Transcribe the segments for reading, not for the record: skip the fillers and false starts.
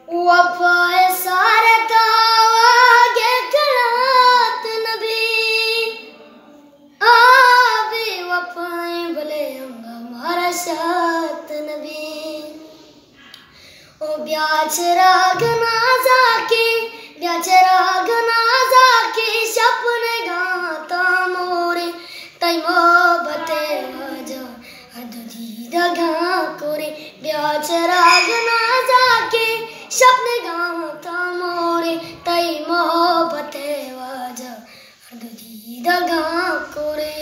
वफ़ाए सारे तावागे खलात नबी आबी वफ़ाए भले हमारा साथ नबी ओ ब्याचराग नाजा के सपने गाता मोरे तई मोहब्बते वाजा अददी दगा कोरे ब्याचराग नाजा के सपने गाता मोरे तई मोहब्बते वाजा अददी दगा कोरे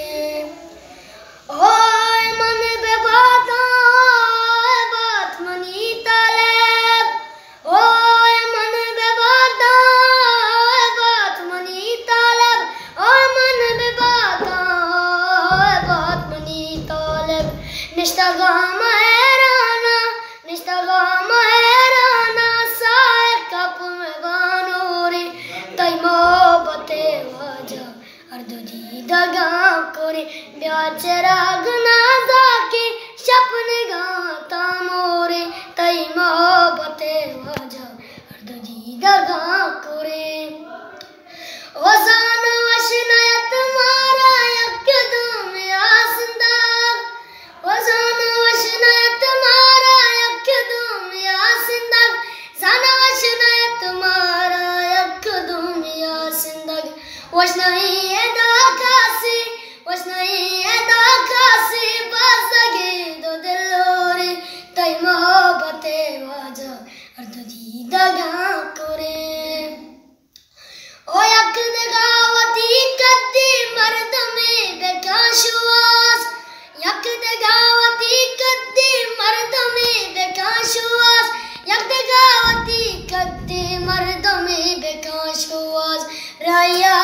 ओए मन बेबाता बात मनी तालेब ओए मन बेबाता बात मनी तालेब ओए मन बेबाता बात मनी तालेब निश्तगाम हैराना साए कप में बानोरे तई मोहब्बते वाजा अर्दुदी दगा कोरे ब्याचराग नाजा के सपने गाता मोरे तई मोहब्बते वाजा अर्दुदी दगा कोरे ओ जान वशनयत मारा यकदम यासिंदाग ओ जान वशनयत मारा यकदम यासिंदाग जान वशनयत मारा यकदम यासिंदाग वशनई दाकासी बाज़गे दो दिलोरे तई मोहब्बते वाजा अर्दुदी दगा कोरे ओ यक दगावती कद्दी मर्द में बेकाशवास यक दगावती कद्दी मर्द में बेकाशवास यक दगावती कद्दी मर्द में बेकाशवास राया